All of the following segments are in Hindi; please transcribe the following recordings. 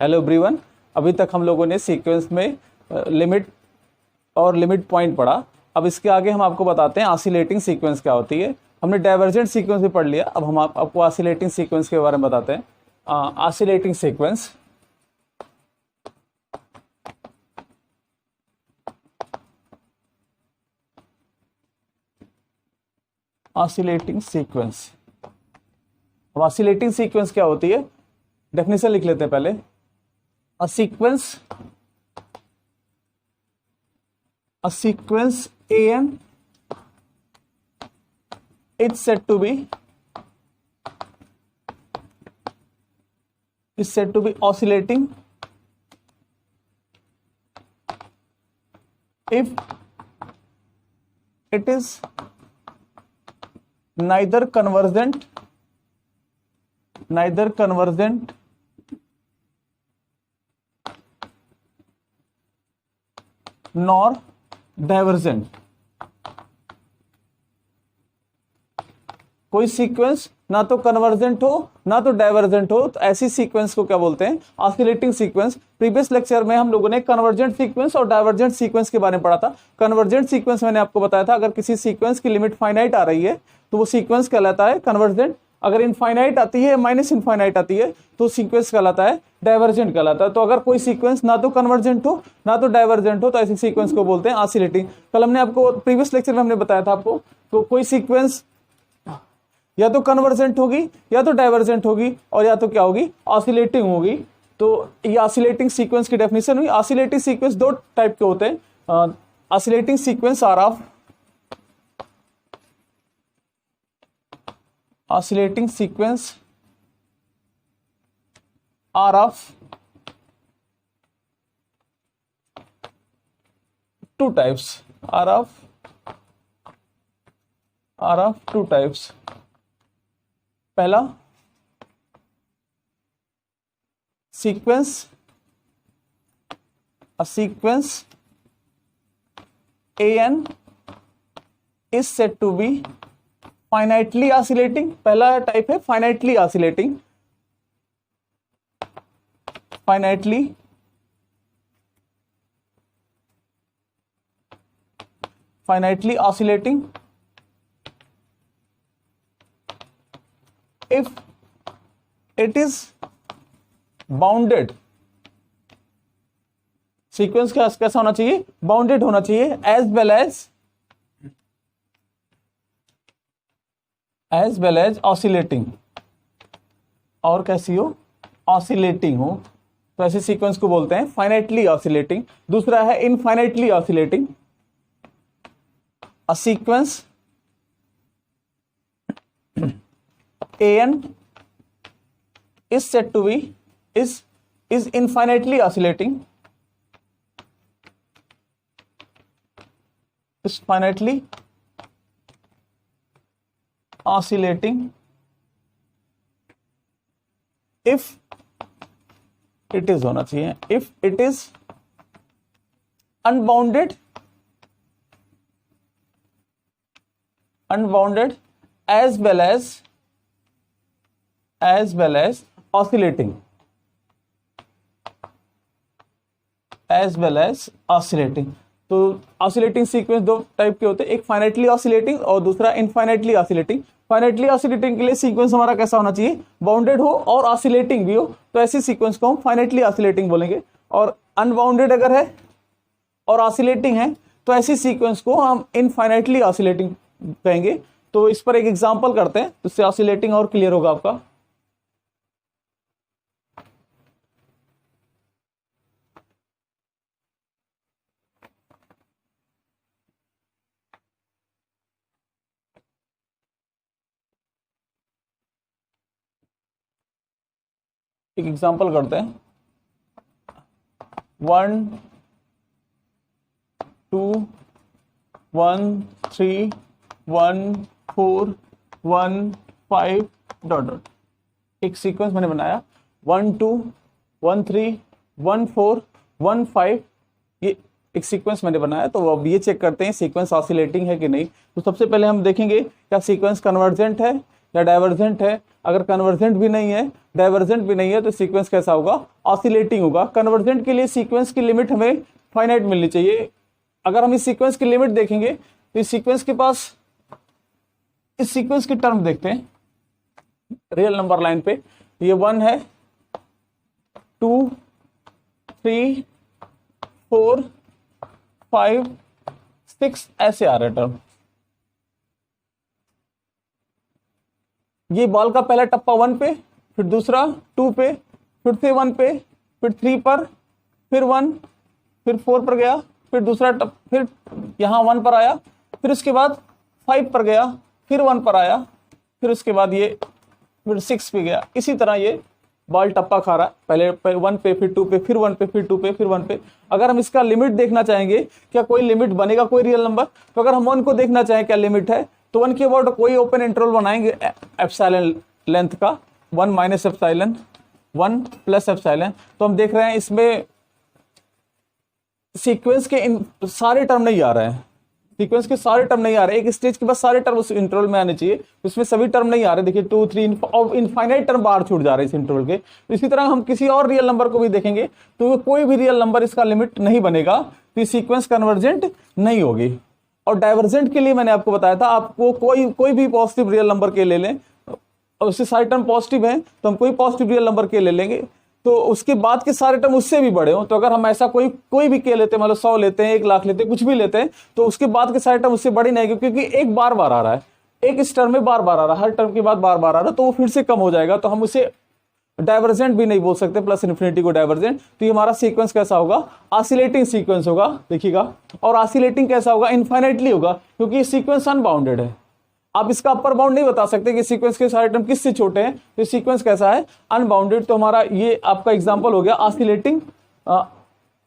हेलो एवरीवन, अभी तक हम लोगों ने सीक्वेंस में लिमिट और लिमिट पॉइंट पढ़ा। अब इसके आगे हम आपको बताते हैं ऑसिलेटिंग सीक्वेंस क्या होती है। हमने डाइवर्जेंट सीक्वेंस भी पढ़ लिया, अब हम आपको ऑसिलेटिंग सीक्वेंस के बारे में बताते हैं। Oscillating sequence, oscillating sequence. अब ऑसिलेटिंग सीक्वेंस क्या होती है, डेफिनेशन लिख लेते हैं पहले। A sequence AN is said to be oscillating if it is neither convergent nor divergent. कोई सीक्वेंस ना तो कन्वर्जेंट हो ना तो डाइवर्जेंट हो, तो ऐसी सीक्वेंस को क्या बोलते हैं, ऑसिलेटिंग सीक्वेंस। प्रीवियस लेक्चर में हम लोगों ने कन्वर्जेंट सीक्वेंस और डाइवर्जेंट सीक्वेंस के बारे में पढ़ा था। कन्वर्जेंट सीक्वेंस मैंने आपको बताया था, अगर किसी सीक्वेंस की लिमिट फाइनाइट आ रही है तो वो सीक्वेंस कहलाता है कन्वर्जेंट। अगर इनफाइनाइट आती है, माइनस इनफाइनाइट आती है, तो सीक्वेंस कहलाता है डाइवर्जेंट कहलाता है। तो अगर कोई सीक्वेंस ना तो कन्वर्जेंट हो ना तो डाइवर्जेंट हो, तो ऐसी सीक्वेंस को बोलते हैं ऑसिलेटिंग। कल हमने आपको प्रीवियस लेक्चर में हमने बताया था आपको, तो कोई सीक्वेंस या तो कन्वर्जेंट होगी या तो डाइवर्जेंट होगी और या तो क्या होगी, ऑसिलेटिंग होगी। तो ये ऑसिलेटिंग सीक्वेंस की डेफिनेशन हुई। ऑसिलेटिंग सीक्वेंस दो टाइप के होते हैं। Oscillating sequence are of oscillating sequence are of two types, are of two types। पहला sequence, a sequence AN is said to be finitely oscillating. पहला टाइप है finitely oscillating, finitely oscillating if it is bounded. Sequence कैसा होना चाहिए, बाउंडेड होना चाहिए, एज वेल एज ऑसिलेटिंग। और कैसी हो, ऑसिलेटिंग हो, तो ऐसे सीक्वेंस को बोलते हैं फाइनाइटली ऑसिलेटिंग। दूसरा है infinitely oscillating. A sequence AN is said to be is infinitely oscillating, is finitely oscillating if it is होना चाहिए, if it is unbounded as well as oscillating, तो ऑसिलेटिंग सीक्वेंस दो टाइप के होते हैं, एक फाइनाइटली ऑसिलेटिंग और दूसरा इनफाइनाइटली ऑसिलेटिंग। फाइनाइटली ऑसिलेटिंग के लिए सीक्वेंस हमारा कैसा होना चाहिए, बाउंडेड हो और ऑसिलेटिंग भी हो, तो ऐसी सीक्वेंस को हम फाइनाइटली ऑसिलेटिंग बोलेंगे। और अनबाउंडेड अगर है और ऑसिलेटिंग है तो ऐसी सीक्वेंस को हम इनफाइनाइटली ऑसिलेटिंग कहेंगे। तो इस पर एक एग्जाम्पल करते हैं, जिससे ऑसिलेटिंग और क्लियर होगा आपका। एक एग्जाम्पल करते हैं, 1 2 1 3 1 4 1 5 डॉट डॉट। एक सीक्वेंस मैंने बनाया 1 2 1 3 1 4 1 5, ये एक सीक्वेंस मैंने बनाया। तो अब ये चेक करते हैं सीक्वेंस ऑसिलेटिंग है कि नहीं। तो सबसे पहले हम देखेंगे क्या सीक्वेंस कन्वर्जेंट है या डाइवर्जेंट है। अगर कन्वर्जेंट भी नहीं है, डाइवर्जेंट भी नहीं है, तो सीक्वेंस कैसा होगा? ऑसिलेटिंग होगा। कन्वर्जेंट के लिए सीक्वेंस की लिमिट हमें फाइनाइट मिलनी चाहिए। अगर हम इस सीक्वेंस की लिमिट देखेंगे तो इस सीक्वेंस के पास, इस सीक्वेंस की टर्म देखते हैं रियल नंबर लाइन पे, ये 1 है, 2, 3, 4, 5, 6 ऐसे आ रहे टर्म। ये बॉल का पहला टप्पा 1 पे, फिर दूसरा 2 पे, फिर से 1 पे, फिर 3 पर, फिर 1, फिर 4 पर गया, फिर दूसरा फिर यहाँ 1 पर आया, फिर उसके बाद 5 पर गया, फिर 1 पर आया, फिर उसके बाद ये फिर 6 पे गया। इसी तरह ये बॉल टप्पा खा रहा है, पहले 1 पे, फिर 2 पे, फिर 1 पे, फिर 2 पे, फिर 1 पे। अगर हम इसका लिमिट देखना चाहेंगे, क्या कोई लिमिट बनेगा कोई रियल नंबर? तो अगर हम 1 को देखना चाहें क्या लिमिट है, तो 1 के अबाउट कोई ओपन इंटरवल बनाएंगे एप्सिलॉन लेंथ का, 1 माइनस एप्सिलॉन, 1 प्लस एप्सिलॉन। तो हम देख रहे हैं इसमें सीक्वेंस के इन सारे टर्म नहीं आ रहे हैं, सीक्वेंस के सारे टर्म नहीं आ रहे। एक स्टेज के बाद सारे टर्म उस इंटरवल में आने चाहिए, उसमें सभी टर्म नहीं आ रहे। देखिए 2, 3 और इनफाइनाइट टर्म बाहर छूट जा रहे हैं इस इंटरवल के। तो इसी तरह हम किसी और रियल नंबर को भी देखेंगे तो कोई भी रियल नंबर इसका लिमिट नहीं बनेगा, तो ये सीक्वेंस कन्वर्जेंट नहीं होगी। और डाइवर्जेंट के लिए मैंने आपको बताया था, आपको कोई भी पॉजिटिव रियल नंबर के ले लें, और उससे सारे टर्म पॉजिटिव हैं तो हम कोई पॉजिटिव रियल नंबर के ले लेंगे, तो उसके बाद के सारे टर्म उससे भी बड़े हो। तो अगर हम ऐसा कोई भी के लेते हैं, मतलब 100 लेते हैं, 1 लाख लेते हैं, कुछ भी लेते हैं, तो उसके बाद के सारे टर्म उससे बड़े नहीं, क्योंकि एक बार बार आ रहा है, एक इस टर्म में बार बार आ रहा है, हर टर्म के बाद बार बार आ रहा है, तो वो फिर से कम हो जाएगा। तो हम उसे डाइवर्जेंट भी नहीं बोल सकते, प्लस इन्फिनिटी को डाइवर्जेंट। तो ये हमारा सीक्वेंस कैसा होगा? ऑसिलेटिंग सीक्वेंस होगा, देखिएगा। और ऑसिलेटिंग कैसा होगा? इनफाइनाइटली होगा, क्योंकि ये सीक्वेंस अनबाउंडेड है। आप इसका अपर बाउंड नहीं बता सकते कि सीक्वेंस के सारे टर्म किससे छोटे हैं। तो सीक्वेंस कैसा है? अनबाउंडेड। तो हमारा ये आपका एग्जांपल हो गया ऑसिलेटिंग,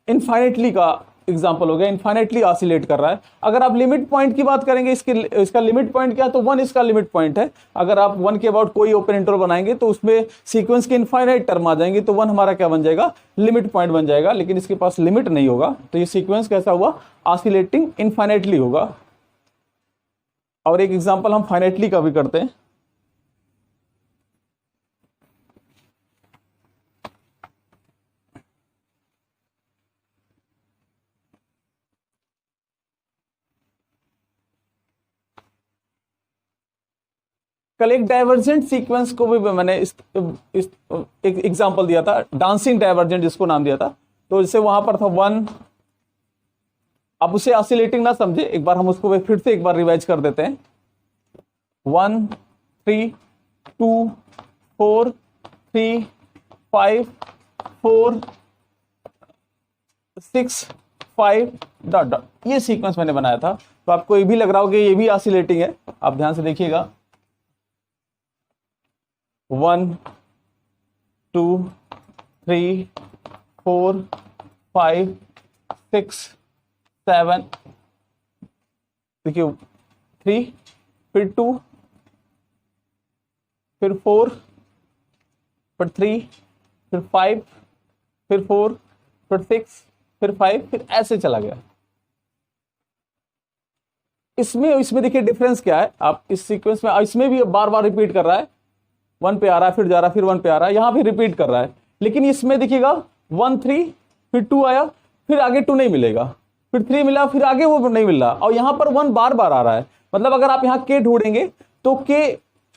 इनफाइनाइटली का एग्जांपल हो गया, इनफाइनाइटली ऑसिलेट कर रहा है। अगर आप लिमिट पॉइंट की बात करेंगे, इसका लिमिट पॉइंट क्या है? तो 1 इसका लिमिट पॉइंट है। अगर आप 1 के अबाउट कोई ओपन इंटरवल बनाएंगे तो उसमें सीक्वेंस के इनफाइनाइट टर्म आ जाएंगे, तो 1 हमारा क्या बन जाएगा? लिमिट पॉइंट बन जाएगा। लेकिन इसके पास लिमिट नहीं होगा, तो ये सीक्वेंस कैसा हुआ? ऑसिलेटिंग इनफाइनाइटली होगा। और एक एग्जांपल हम फाइनाइटली का भी करते हैं। कल एक डाइवर्जेंट सीक्वेंस को भी मैंने इस एक एग्जांपल दिया था, डांसिंग डाइवर्जेंट जिसको नाम दिया था। तो जैसे वहां पर था 1, आप उसे ऑसिलेटिंग ना समझे, एक बार हम उसको फिर से एक बार रिवाइज कर देते हैं। 1, 3, 2, 4, 3, 5, 4, 6, 5 डॉट डॉट, ये सीक्वेंस मैंने बनाया था। तो आपको ये भी लग रहा होगा ये भी ऑसिलेटिंग है। आप ध्यान से देखिएगा, 1, 2, 3, 4, 5, 6, 7, देखिए 3, फिर 2, फिर 4, फिर 3, फिर 5, फिर 4, फिर 6, फिर 5, फिर ऐसे चला गया। इसमें देखिए डिफरेंस क्या है? आप इस सीक्वेंस में, इसमें भी बार बार रिपीट कर रहा है, 1 पे आ रहा है, फिर जा रहा है, फिर 1 पे आ रहा है, यहां भी रिपीट कर रहा है। लेकिन इसमें देखिएगा 1, 3, फिर 2 आया, फिर आगे 2 नहीं मिलेगा, फिर 3 मिला, फिर आगे वो नहीं मिल रहा, और यहां पर 1 बार बार आ रहा है। मतलब अगर आप यहाँ के ढूंढेंगे तो के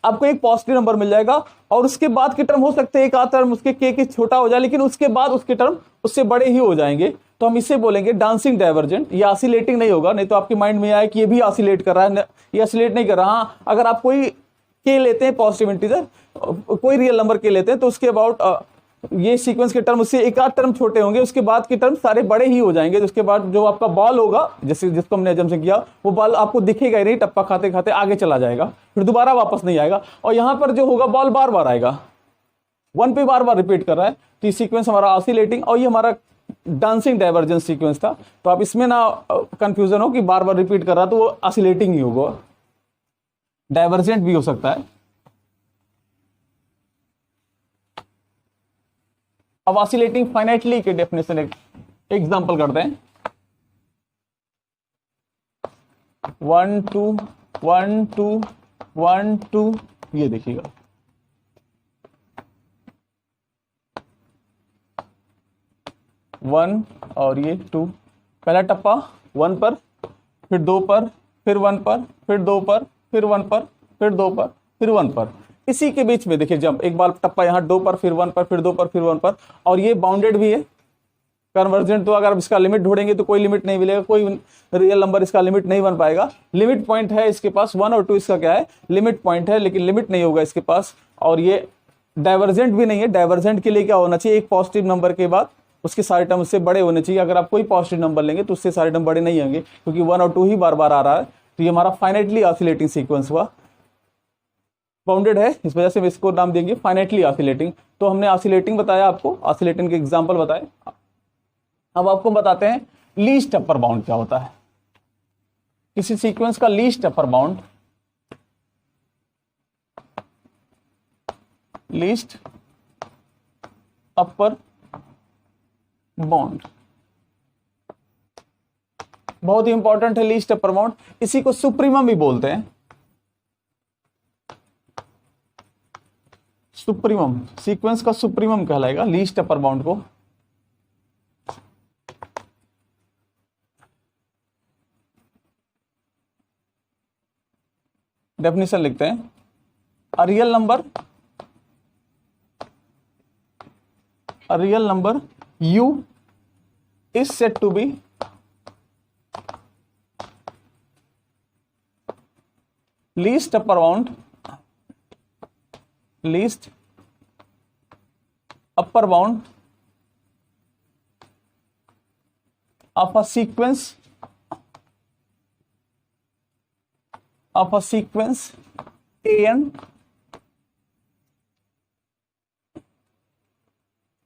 आपको एक पॉजिटिव नंबर मिल जाएगा, और उसके बाद के टर्म हो सकते हैं एक आध टर्म उसके के छोटा हो जाए, लेकिन उसके बाद उसके टर्म उससे बड़े ही हो जाएंगे। तो हम इसे बोलेंगे डांसिंग डाइवर्जेंट। ये ऑसिलेटिंग नहीं होगा, नहीं तो आपके माइंड में आए कि ये भी ऑसिलेट कर रहा है, ये ऑसिलेट नहीं कर रहा। हाँ, अगर आप कोई के लेते हैं पॉजिटिव इंटीजर, कोई रियल नंबर के लेते हैं, तो उसके अबाउट ये सीक्वेंस के टर्म उससे एक आध टर्म छोटे होंगे, उसके बाद के टर्म सारे बड़े ही हो जाएंगे। तो उसके बाद जो आपका बॉल होगा, जैसे जिसको हमने जम से किया, वो बॉल आपको दिखेगा ही नहीं, टप्पा खाते खाते आगे चला जाएगा, फिर दोबारा वापस नहीं आएगा। और यहां पर जो होगा बॉल बार बार आएगा, 1 पे बार बार रिपीट कर रहा है। तो ये सीक्वेंस हमारा ऑसिलेटिंग, और ये हमारा डांसिंग डाइवर्जेंस सीक्वेंस था। तो आप इसमें ना कंफ्यूजन हो कि बार बार रिपीट कर रहा तो वो ऑसिलेटिंग ही होगा, डाइवर्जेंट भी हो सकता है। अब ऑसिलेटिंग फाइनाइटली के डेफिनेशन एक एग्जांपल करते हैं। 1 2 1 2 1 2 ये देखिएगा, वन और ये टू, पहला टप्पा वन पर, फिर दो पर, फिर वन पर, फिर दो पर, फिर वन पर, फिर दो पर, फिर वन पर। इसी के बीच में देखिए जब एक बार टप्पा यहाँ दो पर, फिर वन पर, फिर दो पर, फिर वन पर, और ये बाउंडेड भी है कन्वर्जेंट। तो अगर आप इसका लिमिट ढूंढेंगे तो कोई लिमिट नहीं मिलेगा, कोई रियल नंबर इसका लिमिट नहीं बन पाएगा। लिमिट पॉइंट है इसके पास, वन और टू इसका क्या है, लिमिट पॉइंट है, लेकिन लिमिट नहीं होगा इसके पास। और ये डाइवर्जेंट भी नहीं है। डाइवर्जेंट के लिए क्या होना चाहिए, एक पॉजिटिव नंबर के बाद उसके सारे टर्म उससे बड़े होने चाहिए। अगर आप कोई पॉजिटिव नंबर लेंगे तो उससे सारे टर्म बड़े नहीं होंगे, क्योंकि वन और टू ही बार बार आ रहा है। तो ये हमारा फाइनाइटली ऑसिलेटिंग सीक्वेंस हुआ, बाउंडेड है, इस वजह से हम इसको नाम देंगे फाइनाइटली ऑसिलेटिंग। तो हमने ऑसिलेटिंग बताया आपको, ऑसिलेटिंग के एग्जाम्पल बताए। अब आपको बताते हैं लीस्ट अपर बाउंड क्या होता है। किसी सीक्वेंस का least upper bound, least upper bound बहुत ही इंपॉर्टेंट है। लीस्ट अपर बाउंड, इसी को सुप्रीमम भी बोलते हैं। सुप्रीमम, सीक्वेंस का सुप्रीमम कहलाएगा लीस्ट अपर बाउंड को। डेफिनेशन लिखते हैं, a real number u is said to be least upper bound of a sequence an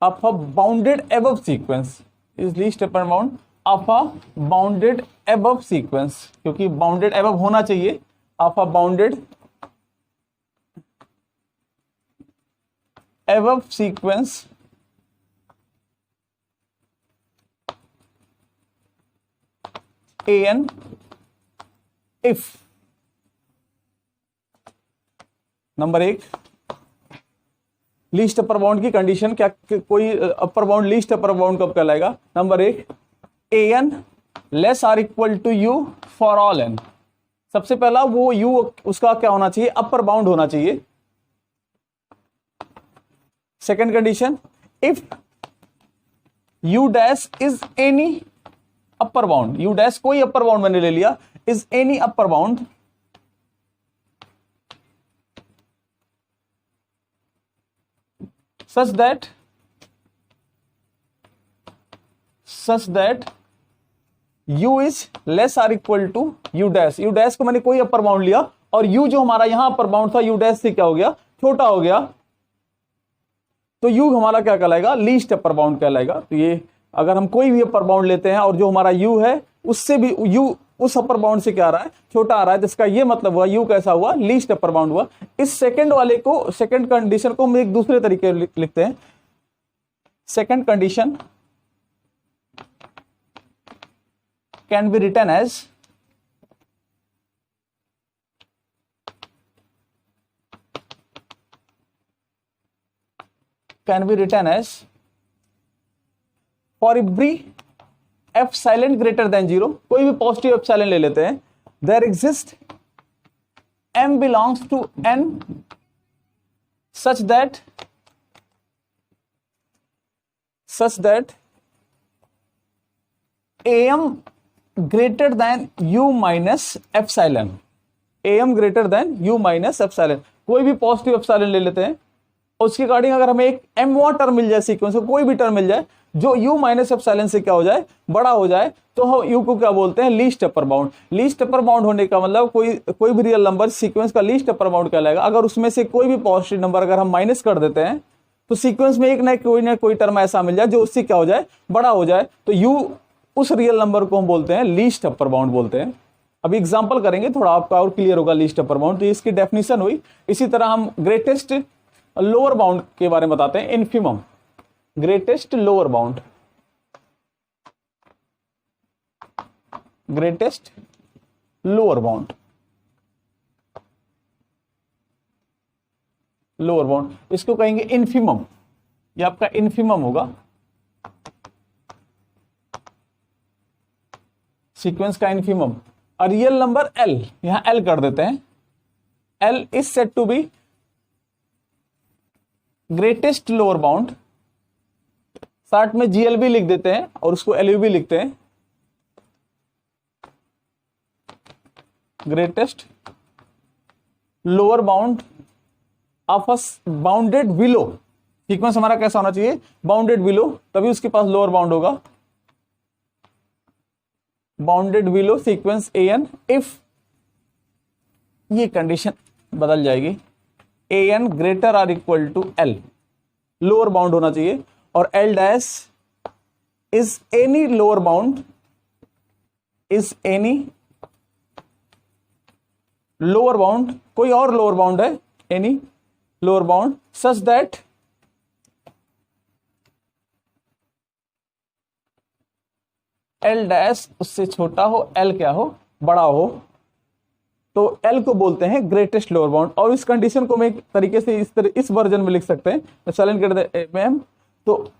of a bounded above sequence is least upper bound of a bounded above sequence, क्योंकि bounded above होना चाहिए, of a bounded above sequence an if number एक, लीस्ट अपर बाउंड की कंडीशन क्या, कोई upper bound least upper bound कब कहलाएगा। नंबर एक, an less or equal to u for all n। सबसे पहला वो u उसका क्या होना चाहिए, अपर बाउंड होना चाहिए। Second condition, if u dash is any upper bound, u dash कोई अपर बाउंड मैंने ले लिया, is any upper bound such that u is less or equal to u dash। u dash को मैंने कोई अपर बाउंड लिया और u जो हमारा यहां अपर बाउंड था u dash से क्या हो गया, छोटा हो गया, तो u हमारा क्या कहलाएगा, लीस्ट अपर बाउंड कहलाएगा। तो ये अगर हम कोई भी अपर बाउंड लेते हैं और जो हमारा u है उससे भी u उस अपर बाउंड से क्या आ रहा है, छोटा आ रहा है, जिसका ये मतलब हुआ u कैसा हुआ, लीस्ट अपर बाउंड हुआ। इस सेकंड वाले को, सेकंड कंडीशन को हम एक दूसरे तरीके लिखते हैं। Second condition can be written as for every epsilon greater than 0, कोई भी पॉजिटिव एप्सिलॉन ले लेते हैं, there exist m belongs to n such that am greater than u minus epsilon, am greater than u minus epsilon. कोई भी पॉजिटिव एप्सिलॉन ले लेते हैं, उसके अकॉर्डिंग अगर हमें एक m1 टर्म मिल जाए, सीक्वेंस में कोई भी टर्म मिल जाए जो u माइनस एप्सिलॉन से क्या हो जाए, बड़ा हो जाए, तो हम u को क्या बोलते हैं, least upper bound. Least upper bound होने का मतलब कोई भी रियल नंबर सीक्वेंस का लीस्ट अपर बाउंड कहलाएगा। अगर उसमें से कोई भी पॉजिटिव नंबर अगर हम माइनस कर देते हैं तो सीक्वेंस में एक ना कोई टर्म ऐसा मिल जाए जो उससे क्या हो जाए, बड़ा हो जाए, तो u उस रियल नंबर को हम बोलते हैं लीस्ट अपर बाउंड बोलते हैं। अभी एग्जाम्पल करेंगे, थोड़ा आपका और क्लियर होगा लीस्ट अपर बाउंड। तो इसकी डेफिनेशन हुई। इसी तरह हम ग्रेटेस्ट लोअर बाउंड के बारे में बताते हैं, infimum, greatest lower bound, greatest lower bound. Lower bound, इसको कहेंगे इन्फिमम, ये आपका इन्फिमम होगा सीक्वेंस का इन्फिमम। और रियल नंबर L, यहां L कर देते हैं, L is said to be greatest lower bound, साथ में GL भी लिख देते हैं और उसको LU भी लिखते हैं, greatest lower bound of a bounded below. Sequence हमारा कैसा होना चाहिए, बाउंडेड बिलो, तभी उसके पास लोअर बाउंड होगा, bounded below sequence AN if, ये कंडीशन बदल जाएगी, AN greater or equal to L, lower bound होना चाहिए, और L dash is any lower bound, is any lower bound, कोई और लोअर बाउंड है, any lower bound such that L dash उससे छोटा हो, L क्या हो, बड़ा हो, तो L को बोलते हैं ग्रेटेस्ट लोअर बाउंड। और इस कंडीशन को मैं एक तरीके से इस वर्जन में लिख सकते हैं, एप्सिलॉन ग्रेटर में, तो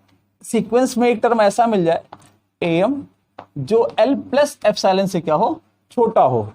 सीक्वेंस में एक टर्म ऐसा मिल जाए AM जो L प्लस एप्सिलॉन से क्या हो, छोटा हो,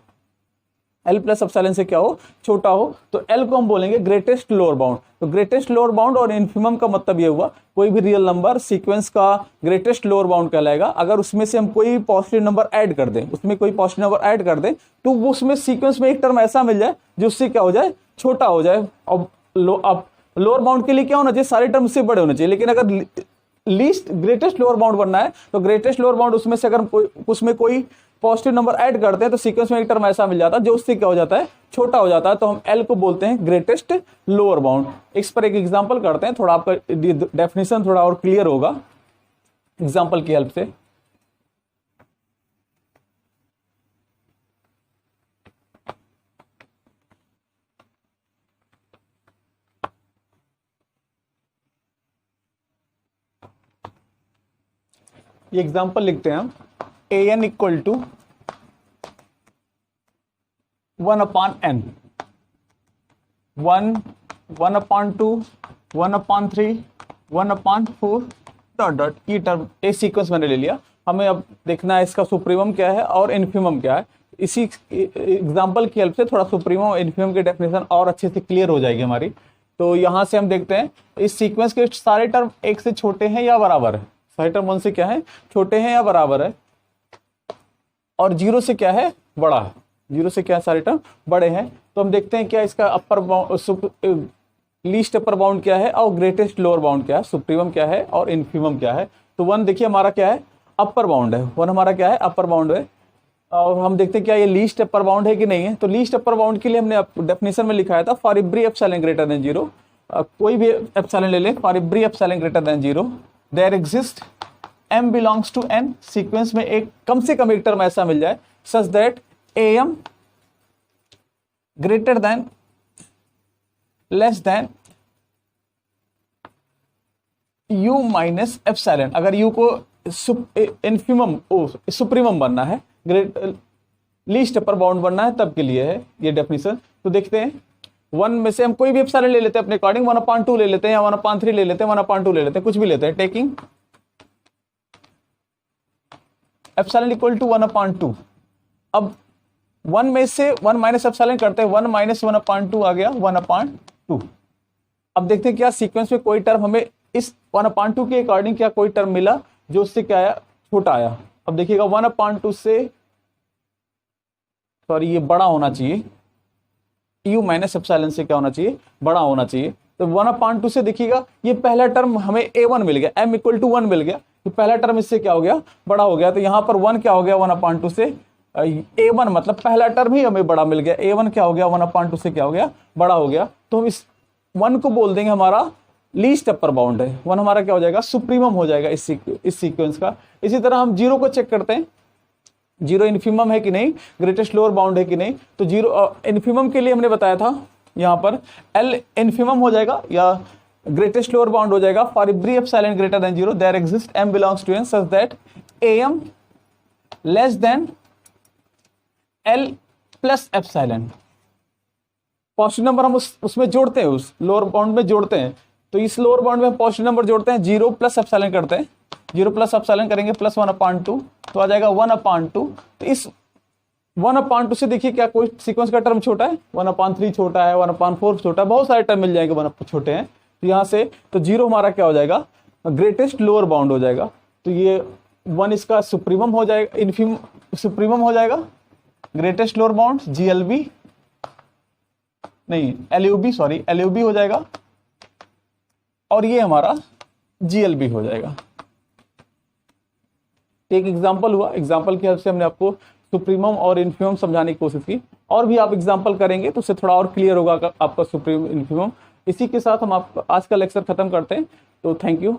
L प्लस एप्सिलॉन से क्या हो, छोटा हो, तो L को हम बोलेंगे ग्रेटेस्ट लोअर बाउंड। तो ग्रेटेस्ट लोअर बाउंड और इन्फिमम का मतलब ये हुआ कोई भी रियल नंबर सीक्वेंस का ग्रेटेस्ट लोअर बाउंड कहलाएगा अगर उसमें से हम कोई पॉजिटिव नंबर ऐड कर दें, उसमें कोई पॉजिटिव नंबर ऐड कर दें, तो वो उसमें सीक्वेंस में एक टर्म ऐसा मिल जाए जो उससे क्या हो जाए, छोटा हो जाए। अब लोअर बाउंड के लिए क्या होना चाहिए, सारे टर्म उससे बड़े होने चाहिए, लेकिन अगर लीस्ट ग्रेटेस्ट लोअर बाउंड बनना है तो ग्रेटेस्ट लोअर बाउंड उसमें से अगर उसमें कोई पॉजिटिव नंबर ऐड करते हैं तो सीक्वेंस में एक टर्म ऐसा मिल जाता है जो उससे क्या हो जाता है, छोटा हो जाता है, तो हम L को बोलते हैं ग्रेटेस्ट लोअर बाउंड। इस पर एक एग्जांपल करते हैं, थोड़ा आपका डेफिनेशन थोड़ा और क्लियर होगा एग्जांपल की हेल्प से। ये एग्जांपल लिखते हैं हम, AN equal to 1/n, 1, 1/2, 1/3, 1/4 dot dot, ये टर्म एक सीक्वेंस मैंने ले लिया। हमें अब देखना है इसका सुप्रीमम क्या है और इन्फिमम क्या है। इसी एग्जांपल की हेल्प से थोड़ा सुप्रीमम और इन्फिमम की डेफिनेशन और अच्छे से क्लियर हो जाएगी हमारी। तो यहाँ से हम देखते हैं इस सीक्वेंस के सारे टर्म एक से छोटे हैं या बराबर है, सारे टर्म 1 से क्या है, छोटे हैं या बराबर है, और 0 से क्या है, बड़ा है, 0 से क्या है, सारे टर्म बड़े हैं। तो हम देखते हैं क्या इसका अपर बाउंड, लीस्ट अपर बाउंड क्या है और ग्रेटेस्ट लोअर बाउंड क्या है, सुप्रीमम क्या है और इन्फिमम क्या है। तो 1 देखिए हमारा क्या है, अपर बाउंड है, 1 हमारा क्या है, अपर बाउंड है। और हम देखते हैं क्या ये लीस्ट अपर बाउंड है कि नहीं है। तो लीस्ट अपर बाउंड के लिए हमने डेफिनेशन में लिखाया था for every epsilon greater than 0, कोई भी एप्सिलॉन ले लें, for every epsilon greater than 0 there exist M belongs to N, sequence में एक कम से कम एक टर्म ऐसा मिल जाए सच that AM greater than less than U minus epsilon. अगर U को इन्फिमम सुप्रीमम बनना है, लीस्ट अपर बाउंड बनना है, तब के लिए है ये डेफिनेशन। तो देखते हैं 1 में से हम कोई भी एप्सिलॉन ले लेते हैं अपने अकॉर्डिंग, 1/2 ले लेते हैं या 1/3 ले लेते हैं, 1/2 ले लेते हैं, कुछ भी लेते हैं, टेकिंग एप्सिलॉन इक्वल टू 1/2। अब 1 में से 1 माइनस एप्सिलॉन करते हैं, 1 माइनस 1/2 आ गया 1/2। अब देखते हैं क्या सीक्वेंस में कोई टर्म हमें इस 1/2 के अकॉर्डिंग क्या कोई टर्म मिला जो उससे क्या आया, छोटा आया। अब देखिएगा 1/2 से, सॉरी ये बड़ा होना चाहिए, U माइनस एप्सिलॉन से क्या होना चाहिए, बड़ा होना चाहिए। तो 1/2 से देखिएगा ये पहला टर्म हमें A1 मिल गया, M इक्वल टू 1 मिल गया, तो पहला टर्म इससे क्या हो गया, बड़ा हो गया। तो यहाँ पर 1 क्या हो गया, 1/2 से A1 मतलब पहला टर्म ही हमें बड़ा मिल गया, A1 क्या हो गया, 1/2 से क्या हो गया, बड़ा हो गया। तो हम इस 1 को बोल देंगे हमारा लीस्ट अपर बाउंड है, 1 हमारा क्या हो जाएगा, सुप्रीमम हो जाएगा इस सीक्वेंस का। इसी तरह हम 0 को चेक करते हैं, 0 इन्फिमम है कि नहीं, ग्रेटेस्ट लोअर बाउंड है कि नहीं। तो 0 इन्फिमम के लिए हमने बताया था यहाँ पर L इन्फिमम हो जाएगा या ग्रेटेस्ट लोअर बाउंड हो जाएगा for every epsilon greater than 0 there exist M belongs to N such that AM less than L plus epsilon. Positive number हम उसमें जोड़ते हैं, उस लोअर बाउंड में जोड़ते हैं। तो इस लोअर बाउंड में हम पॉजिटिव नंबर जोड़ते हैं, 0 प्लस एप्सिलॉन करते हैं, 0 प्लस एप्सिलॉन करेंगे प्लस 1/2 तो आ जाएगा 1/2। तो इस 1/2 से देखिए क्या कोई सीक्वेंस का टर्म छोटा है, 1/3 छोटा है, 1/4 छोटा है, बहुत सारे टर्म मिल जाएंगे 1 छोटे हैं। तो यहाँ से तो 0 हमारा क्या हो जाएगा, ग्रेटेस्ट लोअर बाउंड हो जाएगा। तो ये 1 इसका सुप्रीमम हो जाएगा, इन्फीम सुप्रीमम हो जाएगा, ग्रेटेस्ट लोअर बाउंड GLB नहीं LUB, सॉरी LUB हो जाएगा, और ये हमारा GLB हो जाएगा। एक एग्जांपल हुआ, एग्जांपल की हेल्प से हमने आपको सुप्रीमम और इन्फीमम समझाने की कोशिश की, और भी आप एग्जांपल करेंगे तो उससे थोड़ा और क्लियर होगा आपका सुप्रीमम इन्फीमम। इसी के साथ हम आप आज का लेक्चर खत्म करते हैं। तो थैंक यू।